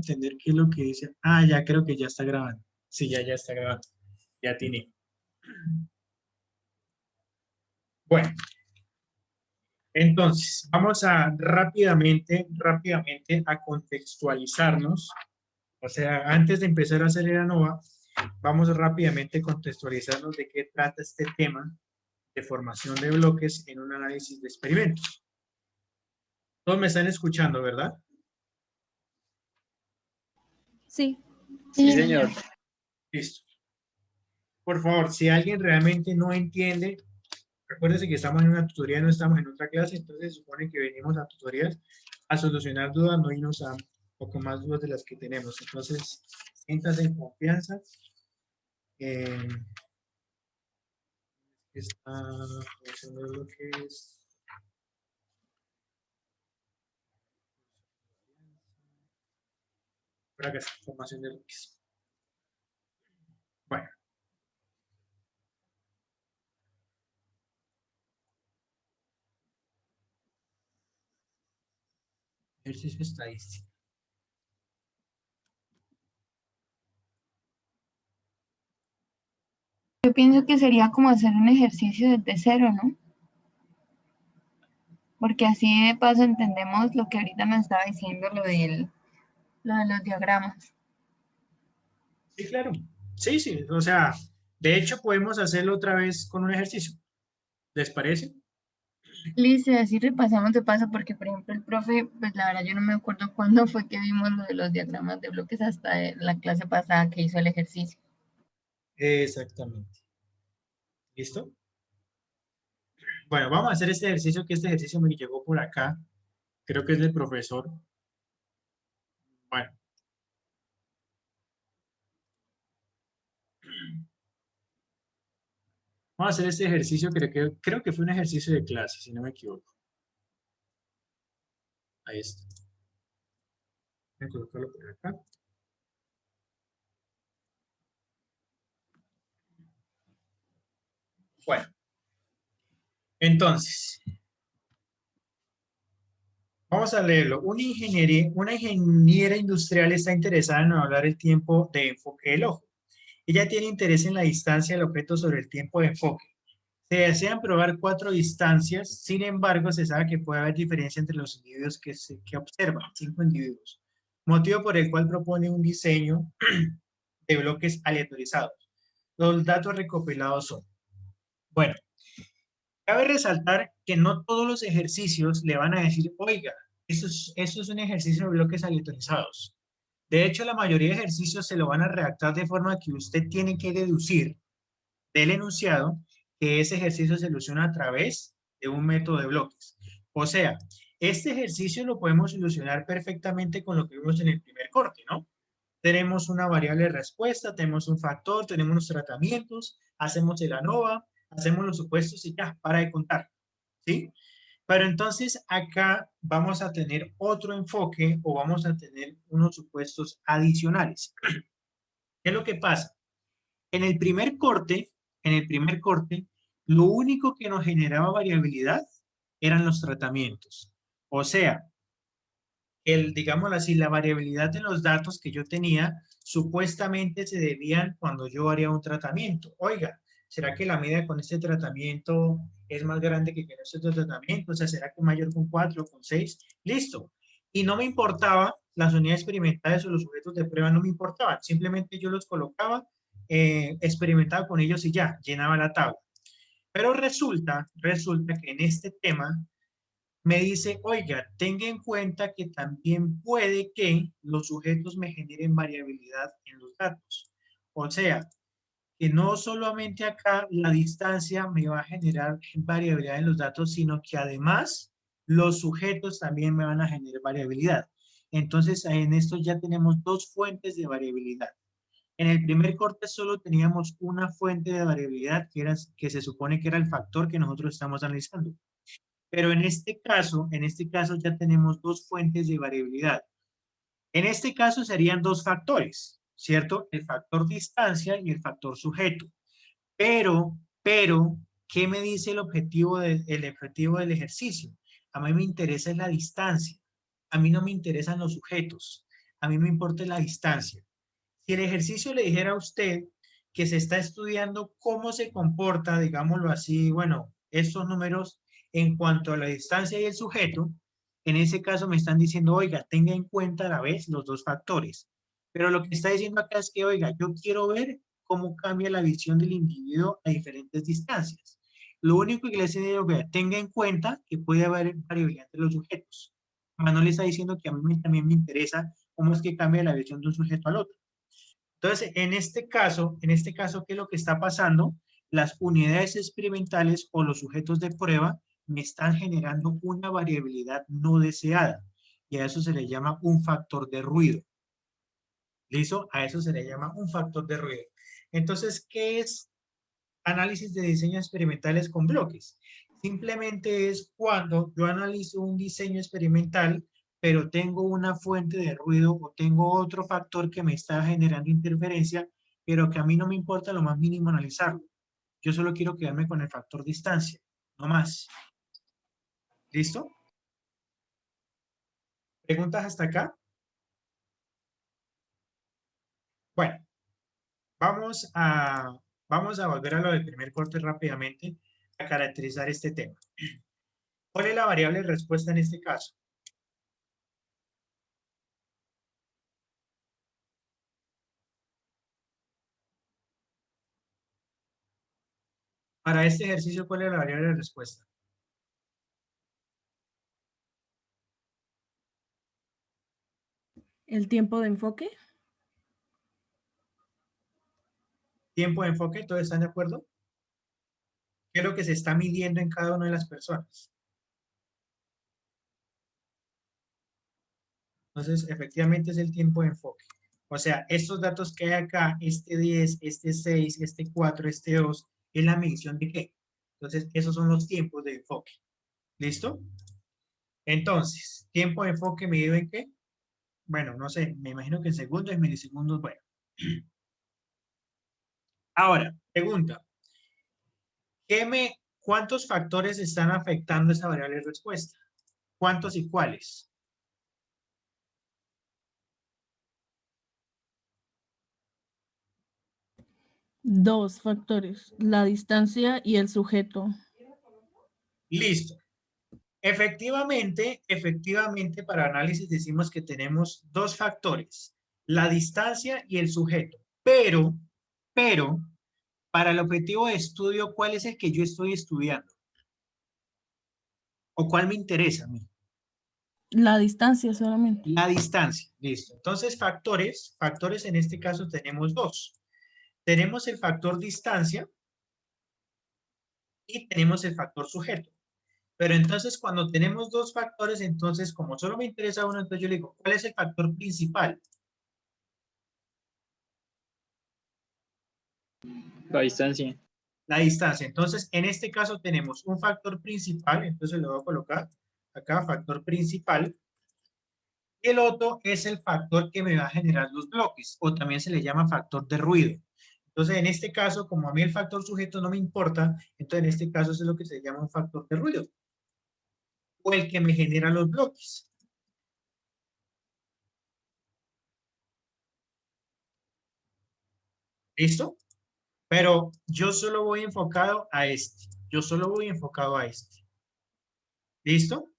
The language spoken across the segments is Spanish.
entender qué es lo que dice. Ah, ya creo que ya está grabando. Sí, ya está grabando. Ya tiene. Bueno, entonces, vamos a rápidamente a contextualizarnos. O sea, antes de empezar a hacer el ANOVA, vamos rápidamente a contextualizarnos de qué trata este tema de formación de bloques en un análisis de experimentos. Todos me están escuchando, ¿verdad? Sí. Sí, señor. Listo. Por favor, si alguien realmente no entiende, recuérdense que estamos en una tutoría, no estamos en otra clase, entonces se supone que venimos a tutorías a solucionar dudas, no irnos a un poco más dudas de las que tenemos. Entonces, siéntanse en confianza. Está haciendo lo que es. Para que esa información de lo que es. Bueno. Ejercicio estadístico. Yo pienso que sería como hacer un ejercicio desde cero, ¿no? Porque así de paso entendemos lo que ahorita nos estaba diciendo, lo de los diagramas. Sí, claro. Sí, sí. O sea, de hecho podemos hacerlo otra vez con un ejercicio. ¿Les parece? Listo, y así repasamos de paso, porque por ejemplo el profe, pues la verdad yo no me acuerdo cuándo fue que vimos lo de los diagramas de bloques hasta la clase pasada que hizo el ejercicio. Exactamente. ¿Listo? Bueno, vamos a hacer este ejercicio, que este ejercicio me llegó por acá. Creo que es del profesor. Bueno. Vamos a hacer este ejercicio, creo que fue un ejercicio de clase, si no me equivoco. Ahí está. Voy a colocarlo por acá. Bueno, entonces, vamos a leerlo. Una ingeniera industrial está interesada en hablar el tiempo de enfoque del ojo. Ella tiene interés en la distancia del objeto sobre el tiempo de enfoque. Se desean probar 4 distancias, sin embargo, se sabe que puede haber diferencia entre los individuos que observan, 5 individuos, motivo por el cual propone un diseño de bloques aleatorizados. Los datos recopilados son, bueno, cabe resaltar que no todos los ejercicios le van a decir, oiga, eso es un ejercicio de bloques aleatorizados. De hecho, la mayoría de ejercicios se lo van a redactar de forma que usted tiene que deducir del enunciado que ese ejercicio se soluciona a través de un método de bloques. O sea, este ejercicio lo podemos solucionar perfectamente con lo que vimos en el primer corte, ¿no? Tenemos una variable de respuesta, tenemos un factor, tenemos los tratamientos, hacemos el ANOVA, hacemos los supuestos y ya, para de contar, ¿sí? Pero entonces acá vamos a tener otro enfoque o vamos a tener unos supuestos adicionales. ¿Qué es lo que pasa? En el primer corte, lo único que nos generaba variabilidad eran los tratamientos. O sea, digámoslo así, la variabilidad de los datos que yo tenía supuestamente se debían cuando yo haría un tratamiento. Oiga, ¿será que la media con este tratamiento es más grande que con este otro tratamiento? O sea, ¿será que mayor con 4 o con 6? Listo. Y no me importaba, las unidades experimentales o los sujetos de prueba no me importaban. Simplemente yo los colocaba, experimentaba con ellos y ya, llenaba la tabla. Pero resulta que en este tema me dice, oiga, tenga en cuenta que también puede que los sujetos me generen variabilidad en los datos. O sea, que no solamente acá la distancia me va a generar variabilidad en los datos, sino que además los sujetos también me van a generar variabilidad. Entonces, en esto ya tenemos 2 fuentes de variabilidad. En el primer corte solo teníamos una fuente de variabilidad que se supone que era el factor que nosotros estamos analizando. Pero en este caso ya tenemos 2 fuentes de variabilidad. En este caso serían 2 factores, ¿cierto? El factor distancia y el factor sujeto. Pero, ¿qué me dice el objetivo del ejercicio? A mí me interesa la distancia. A mí no me interesan los sujetos. a mí me importa la distancia. Si el ejercicio le dijera a usted que se está estudiando cómo se comporta, digámoslo así, bueno, estos números en cuanto a la distancia y el sujeto, en ese caso me están diciendo, oiga, tenga en cuenta a la vez los dos factores. Pero lo que está diciendo acá es que, oiga, yo quiero ver cómo cambia la visión del individuo a diferentes distancias. Lo único que le está diciendo, oiga, tenga en cuenta que puede haber variabilidad entre los sujetos. Pero no le está diciendo que a mí también me interesa cómo es que cambia la visión de un sujeto al otro. Entonces, en este caso, ¿qué es lo que está pasando? Las unidades experimentales o los sujetos de prueba me están generando una variabilidad no deseada y a eso se le llama un factor de ruido. ¿Listo? A eso se le llama un factor de ruido. Entonces, ¿qué es análisis de diseño experimentales con bloques? Simplemente es cuando yo analizo un diseño experimental, pero tengo una fuente de ruido o tengo otro factor que me está generando interferencia, pero que a mí no me importa lo más mínimo analizarlo. Yo solo quiero quedarme con el factor distancia, no más. ¿Listo? ¿Preguntas hasta acá? Bueno, vamos a, vamos a volver a lo del primer corte rápidamente a caracterizar este tema. ¿Cuál es la variable de respuesta en este caso? Para este ejercicio, ¿cuál es la variable de respuesta? ¿El tiempo de enfoque? Tiempo de enfoque, ¿todos están de acuerdo? ¿Qué es lo que se está midiendo en cada una de las personas? Entonces, efectivamente es el tiempo de enfoque. O sea, estos datos que hay acá, este 10, este 6, este 4, este 2, ¿es la medición de qué? Entonces, esos son los tiempos de enfoque. ¿Listo? Entonces, ¿tiempo de enfoque medido en qué? Bueno, no sé, me imagino que en segundos, en milisegundos, bueno. Ahora, pregunta, ¿cuántos factores están afectando esa variable de respuesta? ¿Cuántos y cuáles? Dos factores, la distancia y el sujeto. Listo. Efectivamente, para análisis decimos que tenemos dos factores, la distancia y el sujeto. Pero, para el objetivo de estudio, ¿cuál es el que yo estoy estudiando? ¿O cuál me interesa a mí? La distancia solamente. La distancia. Listo. Entonces, factores en este caso tenemos dos. Tenemos el factor distancia y tenemos el factor sujeto. Pero entonces, cuando tenemos dos factores, entonces, como solo me interesa uno, entonces yo le digo, ¿cuál es el factor principal? La distancia. La distancia. Entonces, en este caso tenemos un factor principal, entonces lo voy a colocar acá, factor principal. Y el otro es el factor que me va a generar los bloques, o también se le llama factor de ruido. Entonces, en este caso, como a mí el factor sujeto no me importa, entonces en este caso es lo que se llama un factor de ruido, o el que me genera los bloques. ¿Listo? Pero yo solo voy enfocado a este. Yo solo voy enfocado a este. ¿Listo?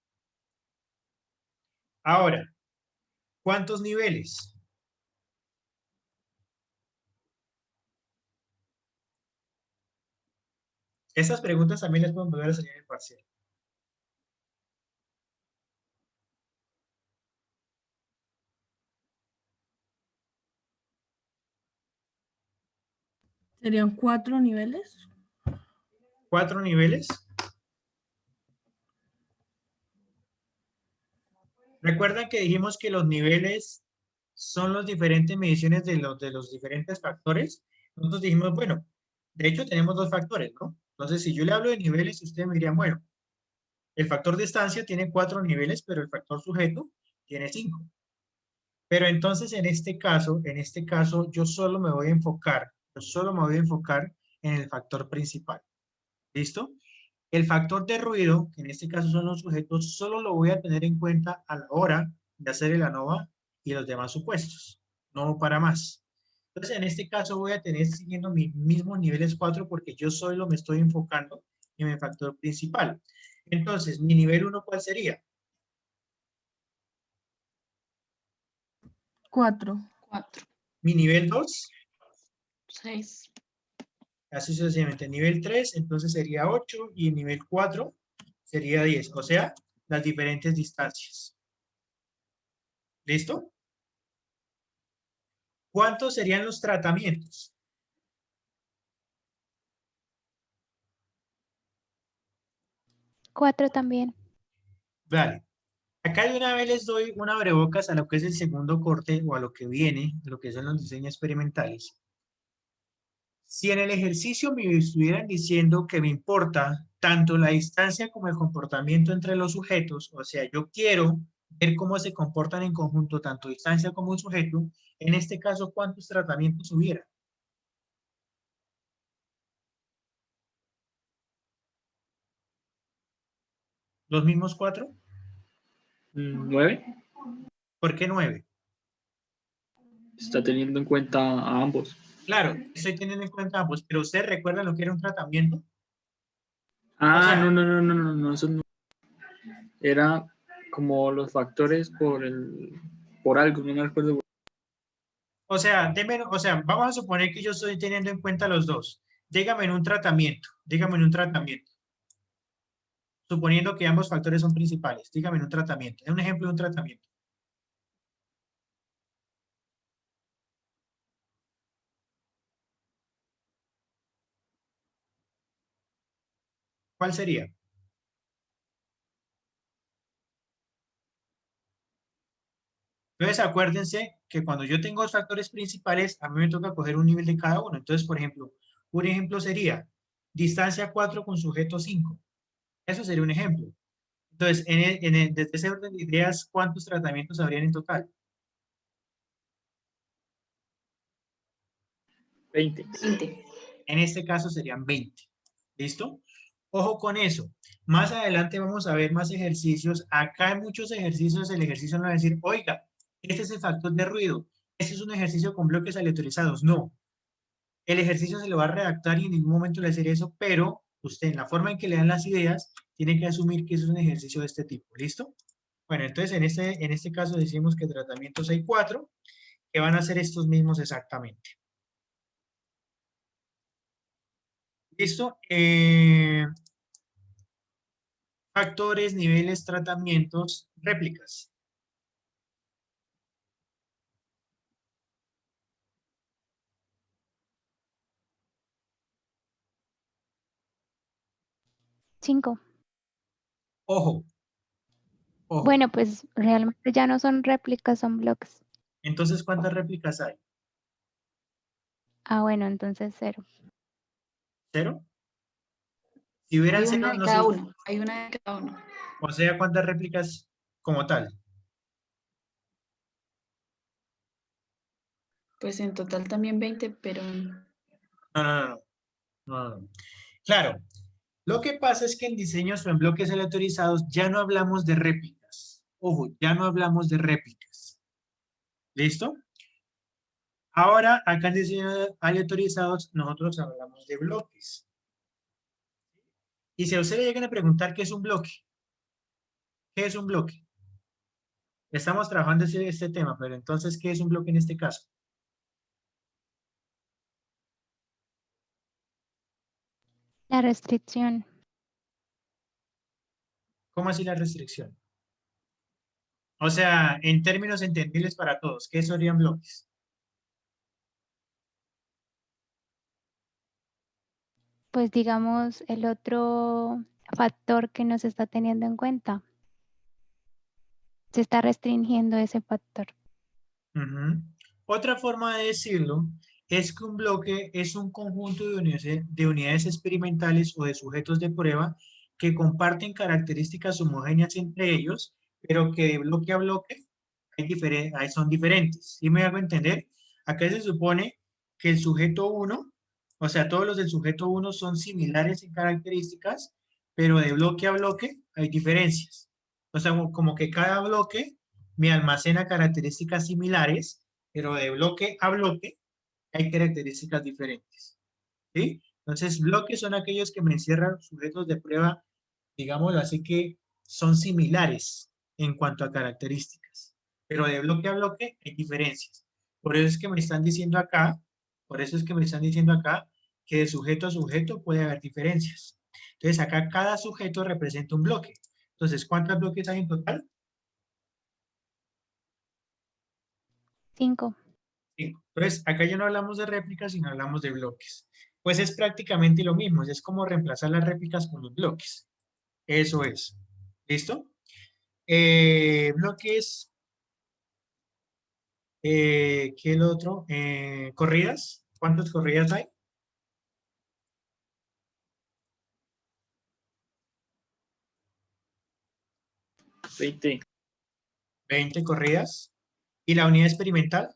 Ahora, ¿cuántos niveles? Estas preguntas también las podemos volver a salir en el parcial. ¿Serían 4 niveles? 4 niveles. Recuerdan que dijimos que los niveles son las diferentes mediciones de los diferentes factores. Nosotros dijimos, bueno, de hecho tenemos dos factores, ¿no? Entonces, si yo le hablo de niveles, ustedes me dirían, bueno, el factor distancia tiene 4 niveles, pero el factor sujeto tiene 5. Pero entonces, en este caso, yo solo me voy a enfocar en el factor principal. ¿Listo? El factor de ruido, que en este caso son los sujetos, solo lo voy a tener en cuenta a la hora de hacer el ANOVA y los demás supuestos, no para más. Entonces, en este caso voy a tener siguiendo mis mismos niveles 4 porque yo solo me estoy enfocando en mi factor principal. Entonces, mi nivel 1, ¿cuál sería? 4. 4, Mi nivel 2, 6, así sucesivamente. Nivel 3, entonces sería 8 y nivel 4 sería 10. O sea, las diferentes distancias. ¿Listo? ¿Cuántos serían los tratamientos? Cuatro también. Vale. Acá de una vez les doy una abrebocas a lo que es el segundo corte o a lo que viene, lo que son los diseños experimentales. Si en el ejercicio me estuvieran diciendo que me importa tanto la distancia como el comportamiento entre los sujetos, o sea, yo quiero ver cómo se comportan en conjunto tanto distancia como un sujeto, en este caso, ¿cuántos tratamientos hubiera? ¿Los mismos 4? 9. ¿Por qué 9? Está teniendo en cuenta a ambos. Claro, estoy teniendo en cuenta ambos, pero ¿ustedes recuerdan lo que era un tratamiento? Ah, O sea, no, eso no. Era como los factores por algo, no me acuerdo. O sea, vamos a suponer que yo estoy teniendo en cuenta los dos. Dígame en un tratamiento, dígame en un tratamiento. Suponiendo que ambos factores son principales, dígame en un tratamiento. Es un ejemplo de un tratamiento. ¿Cuál sería? Entonces, acuérdense que cuando yo tengo dos factores principales, a mí me toca coger un nivel de cada uno. Entonces, por ejemplo, un ejemplo sería distancia 4 con sujeto 5. Eso sería un ejemplo. Entonces, desde ese orden de ideas, ¿cuántos tratamientos habrían en total? 20. 20. En este caso serían 20. ¿Listo? Ojo con eso. Más adelante vamos a ver más ejercicios. Acá en muchos ejercicios, el ejercicio no va a decir, oiga, este es el factor de ruido. Este es un ejercicio con bloques aleatorizados. No. El ejercicio se lo va a redactar y en ningún momento le va a decir eso, pero usted en la forma en que le dan las ideas, tiene que asumir que eso es un ejercicio de este tipo. ¿Listo? Bueno, entonces en este caso decimos que tratamientos hay 4, que van a ser estos mismos exactamente. ¿Listo? Factores, niveles, tratamientos, réplicas. Cinco. Ojo, ojo. Bueno, pues realmente ya no son réplicas, son bloques. Entonces, ¿cuántas réplicas hay? Ah, bueno, entonces 0. ¿Cero? Si hubieran Hay cero, una de no cada sé. uno. Hay una de cada uno. O sea, ¿cuántas réplicas como tal? Pues en total también 20, pero No, no, no, no, no. Claro, lo que pasa es que en diseños o en bloques aleatorizados ya no hablamos de réplicas. Ojo, ya no hablamos de réplicas. ¿Listo? Ahora, acá en diseños aleatorizados, nosotros hablamos de bloques. Y si a usted le llegan a preguntar qué es un bloque, ¿qué es un bloque? Estamos trabajando este tema, pero entonces, ¿qué es un bloque en este caso? La restricción. ¿Cómo así la restricción? O sea, en términos entendibles para todos, ¿qué serían bloques? Pues digamos el otro factor que nos está teniendo en cuenta. Se está restringiendo ese factor. Ujú. Otra forma de decirlo es que un bloque es un conjunto de unidades experimentales o de sujetos de prueba que comparten características homogéneas entre ellos, pero que de bloque a bloque son diferentes. ¿Sí me hago entender? Acá se supone que el sujeto 1, o sea, todos los del sujeto 1 son similares en características, pero de bloque a bloque hay diferencias. O sea, como que cada bloque me almacena características similares, pero de bloque a bloque hay características diferentes. ¿Sí? Entonces, bloques son aquellos que me encierran sujetos de prueba, digámoslo así, que son similares en cuanto a características, pero de bloque a bloque hay diferencias. Por eso es que me están diciendo acá, que de sujeto a sujeto puede haber diferencias. Entonces, acá cada sujeto representa un bloque. Entonces, ¿cuántos bloques hay en total? 5. 5. Entonces, acá ya no hablamos de réplicas, sino hablamos de bloques. Pues es prácticamente lo mismo, es como reemplazar las réplicas con los bloques. Eso es. ¿Listo? Bloques. ¿Qué es lo otro? Corridas. ¿Cuántas corridas hay? 20. 20 corridas. ¿Y la unidad experimental?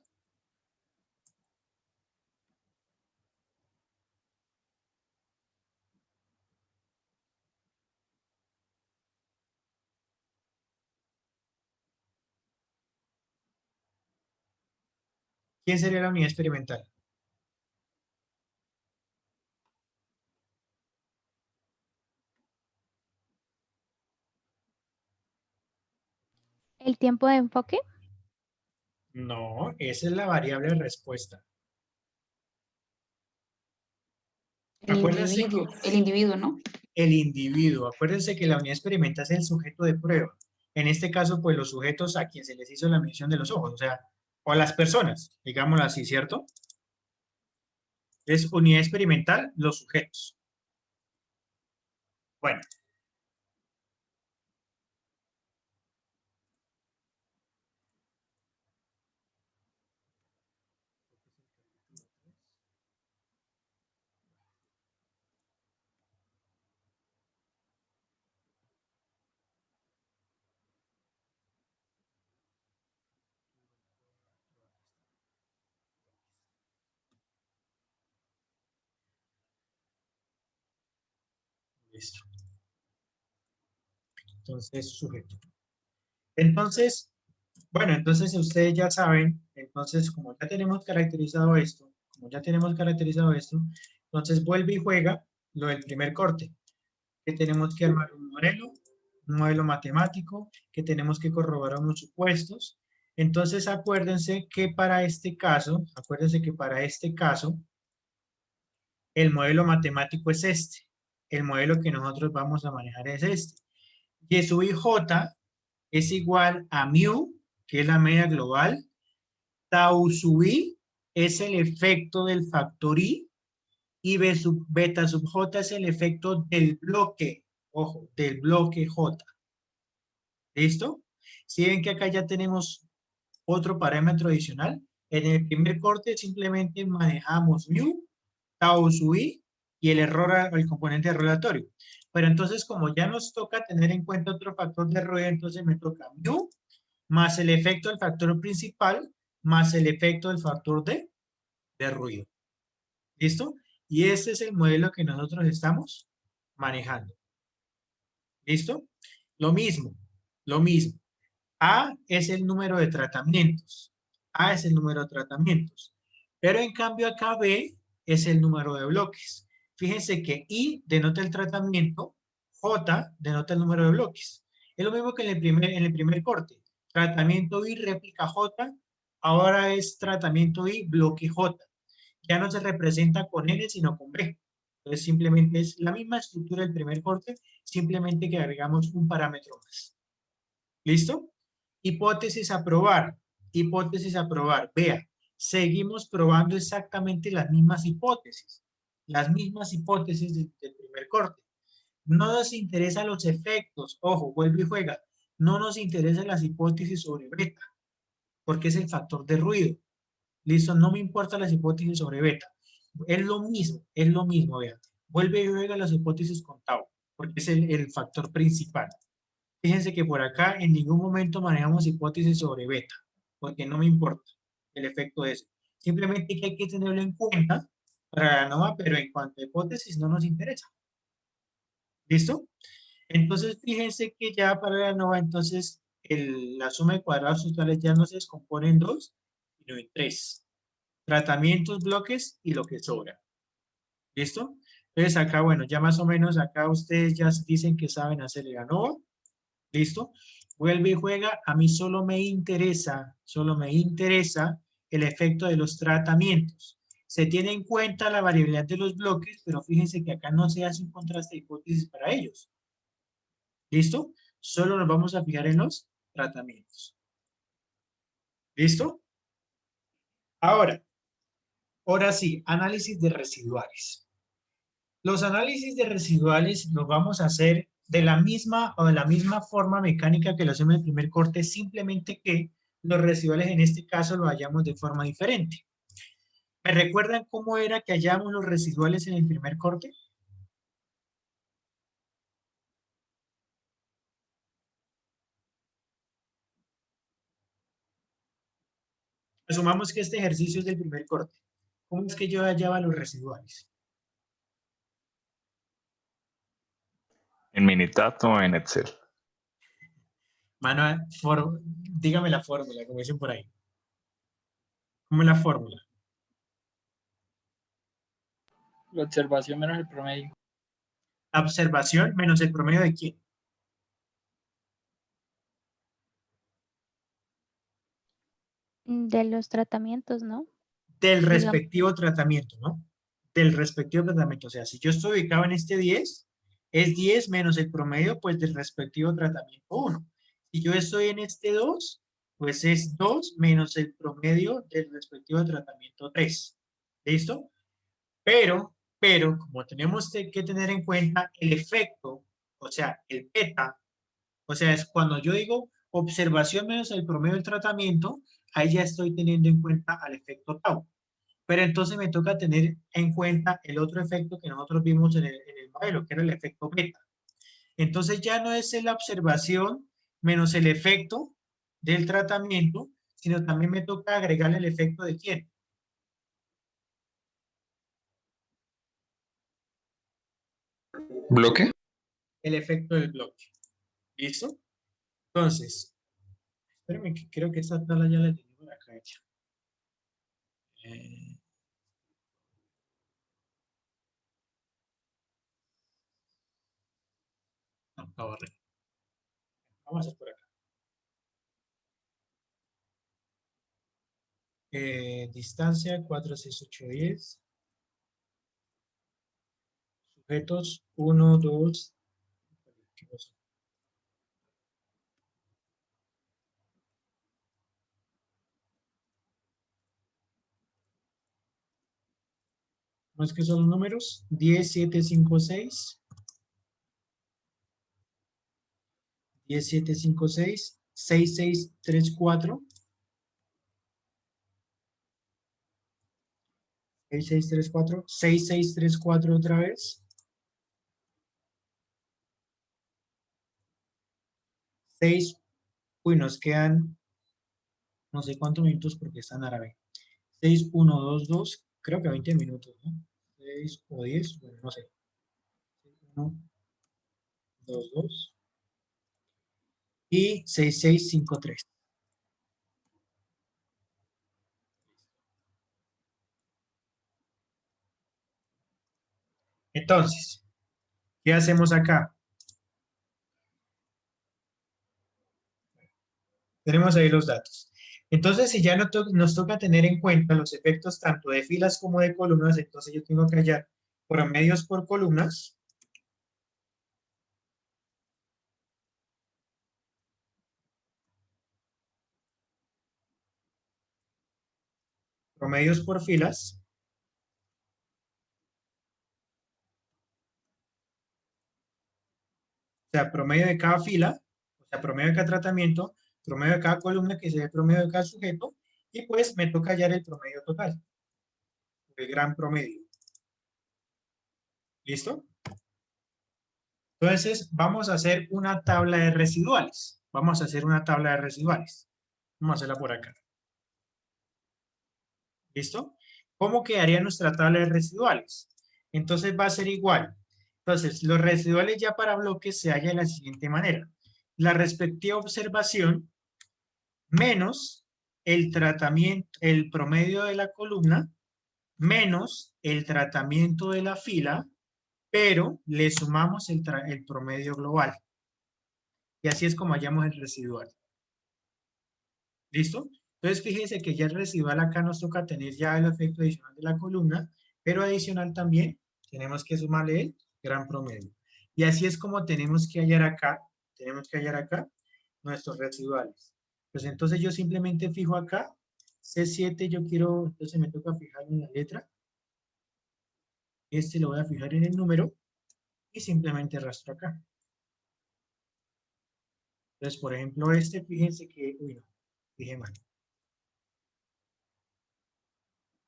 ¿Quién sería la unidad experimental? ¿El tiempo de enfoque? No, esa es la variable de respuesta. Acuérdense que El individuo, ¿no? el individuo, acuérdense que la unidad experimental es el sujeto de prueba. En este caso, pues los sujetos a quien se les hizo la medición de los ojos, o sea, o a las personas, digámoslo así, ¿cierto? Es unidad experimental, los sujetos. Bueno. Listo. Entonces, sujeto. Entonces, bueno, entonces ustedes ya saben, entonces como ya tenemos caracterizado esto, entonces vuelve y juega lo del primer corte, que tenemos que armar un modelo matemático, que tenemos que corroborar unos supuestos. Entonces acuérdense que para este caso, el modelo matemático es este. El modelo que nosotros vamos a manejar es este. Y sub i j es igual a mu, que es la media global. Tau sub i es el efecto del factor i. Y beta sub j es el efecto del bloque. Ojo, del bloque j. ¿Listo? Si ven que acá ya tenemos otro parámetro adicional. En el primer corte simplemente manejamos mu, tau sub i y el componente relatorio. Pero entonces, como ya nos toca tener en cuenta otro factor de ruido, entonces me toca mu más el efecto del factor principal más el efecto del factor de ruido. ¿Listo? Y este es el modelo que nosotros estamos manejando. ¿Listo? Lo mismo. A es el número de tratamientos. Pero en cambio acá B es el número de bloques. Fíjense que I denota el tratamiento, J denota el número de bloques. Es lo mismo que en el primer corte. Tratamiento I, réplica J, ahora es tratamiento I, bloque J. Ya no se representa con N, sino con B. Entonces simplemente es la misma estructura del primer corte, simplemente que agregamos un parámetro más. ¿Listo? Hipótesis a probar. Vea, seguimos probando exactamente las mismas hipótesis del primer corte. No nos interesan los efectos, ojo, vuelve y juega. No nos interesan las hipótesis sobre beta, porque es el factor de ruido. Listo, no me importan las hipótesis sobre beta. Es lo mismo, vean. Vuelve y juega las hipótesis con tau, porque es el factor principal. Fíjense que por acá en ningún momento manejamos hipótesis sobre beta, porque no me importa el efecto de eso. Simplemente que hay que tenerlo en cuenta para la ANOVA, pero en cuanto a hipótesis no nos interesa. ¿Listo? Entonces, fíjense que ya para la ANOVA, entonces, la suma de cuadrados totales ya no se descompone en 2, sino en 3. Tratamientos, bloques y lo que sobra. ¿Listo? Entonces acá, bueno, ya más o menos acá ustedes ya dicen que saben hacer el ANOVA. ¿Listo? Vuelve y juega. A mí solo me interesa el efecto de los tratamientos. Se tiene en cuenta la variabilidad de los bloques, pero fíjense que acá no se hace un contraste de hipótesis para ellos. ¿Listo? Solo nos vamos a fijar en los tratamientos. ¿Listo? Ahora sí, análisis de residuales. Los análisis de residuales los vamos a hacer de la misma forma mecánica que lo hacemos en el primer corte, simplemente que los residuales en este caso lo hallamos de forma diferente. ¿Me recuerdan cómo era que hallamos los residuales en el primer corte? Asumamos que este ejercicio es del primer corte. ¿Cómo es que yo hallaba los residuales? ¿En Minitab o en Excel? Manuel, dígame la fórmula, como dicen por ahí. ¿Cómo es la fórmula? La observación menos el promedio. Observación menos el promedio ¿de quién? De los tratamientos, ¿no? Del Digamos. respectivo tratamiento, ¿no? Del respectivo tratamiento. O sea, si yo estoy ubicado en este 10, es 10 menos el promedio, pues, del respectivo tratamiento 1. Si yo estoy en este 2, pues es 2 menos el promedio del respectivo tratamiento 3. ¿Listo? Pero, como tenemos que tener en cuenta el efecto, o sea, el beta, o sea, es cuando yo digo observación menos el promedio del tratamiento, ahí ya estoy teniendo en cuenta al efecto tau. Pero entonces me toca tener en cuenta el otro efecto que nosotros vimos en el modelo, que era el efecto beta. Entonces ya no es la observación menos el efecto del tratamiento, sino también me toca agregarle el efecto de quién. ¿Bloque? El efecto del bloque. ¿Listo? Entonces, espérame que creo que esta tabla ya la tengo por acá hecha. No, la borré. Vamos a hacer por acá. Distancia 4, 6, 8, 10. Sujetos 1, 2. ¿Qué pasó? ¿Cómo es que son los números? 10, 7, 5, 6. 10, 7, 5, 6. 6, 6, 3, 4. 6, 6, 3, 4. 6, 6, 3, 4 otra vez. 6. Uy, nos quedan no sé cuántos minutos porque está en árabe. 6, 1, 2, 2. Creo que 20 minutos, ¿no? 6 o 10, bueno, no sé. 1, 2, 2. Y 6, 6, 5, 3. Entonces, ¿qué hacemos acá? Tenemos ahí los datos. Entonces, si ya nos toca tener en cuenta los efectos tanto de filas como de columnas, entonces yo tengo que hallar promedios por columnas. Promedios por filas. O sea, promedio de cada fila, o sea, promedio de cada tratamiento, promedio de cada columna, que sería el promedio de cada sujeto, y pues me toca hallar el promedio total, el gran promedio. ¿Listo? Entonces, vamos a hacer una tabla de residuales. Vamos a hacer una tabla de residuales. Vamos a hacerla por acá. ¿Listo? ¿Cómo quedaría nuestra tabla de residuales? Entonces va a ser igual. Entonces, los residuales ya para bloques se hallan de la siguiente manera. la respectiva observación menos el tratamiento, el promedio de la columna, menos el tratamiento de la fila, pero le sumamos el promedio global. Y así es como hallamos el residual. ¿Listo? Entonces, fíjense que ya el residual acá nos toca tener ya el efecto adicional de la columna, pero adicional también tenemos que sumarle el gran promedio. Y así es como tenemos que hallar acá nuestros residuales. Pues entonces yo simplemente fijo acá, C7 yo quiero, entonces me toca fijar en la letra. Este lo voy a fijar en el número y simplemente arrastro acá. Entonces, por ejemplo, este, fíjense que, uy, no, fijé mal.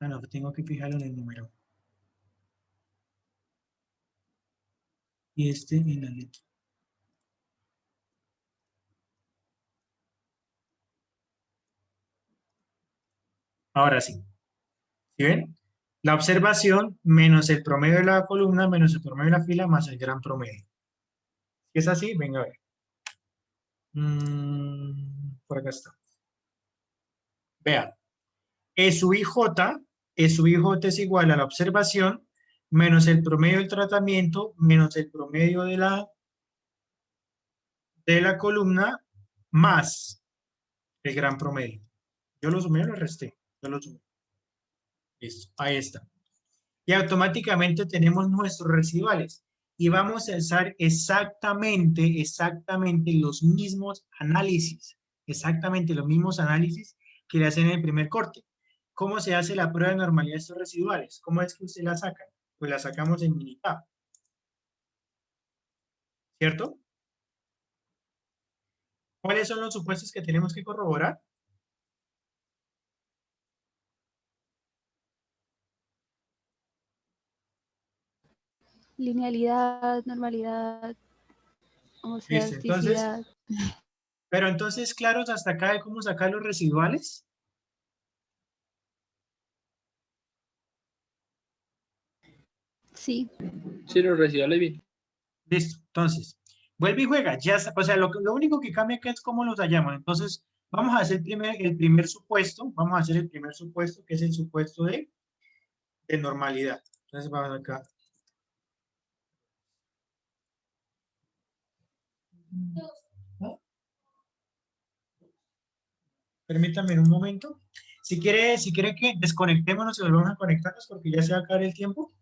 Ah, no, tengo que fijarlo en el número. Y este en la letra. Ahora sí. ¿Sí ven? La observación menos el promedio de la columna menos el promedio de la fila más el gran promedio. Si es así, venga a ver. Por acá está. Vean. E sub IJ es igual a la observación menos el promedio del tratamiento menos el promedio de la columna más el gran promedio. Yo lo sumé o lo resté. Yo lo sumé. Listo, ahí está. Y automáticamente tenemos nuestros residuales. Y vamos a usar exactamente los mismos análisis. Exactamente los mismos análisis que le hacen en el primer corte. ¿Cómo se hace la prueba de normalidad de estos residuales? ¿Cómo es que usted la saca? Pues la sacamos en Minitab. ¿Cierto? ¿Cuáles son los supuestos que tenemos que corroborar? Linealidad, normalidad, o sea, Listo, entonces, elasticidad. pero entonces, claros hasta acá de cómo sacar los residuales. Sí. Sí, los residuales bien. Listo, entonces, vuelve y juega. Ya, o sea, lo único que cambia acá es cómo los hallamos. Entonces, vamos a hacer el primer supuesto. Vamos a hacer el primer supuesto, que es el supuesto de normalidad. Entonces, vamos acá. Permítanme un momento. Si quiere que desconectémonos y volvamos a conectarnos porque ya se va a acabar el tiempo.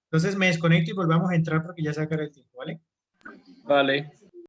Entonces me desconecto y volvamos a entrar porque ya se va a acabar el tiempo, ¿vale? Vale.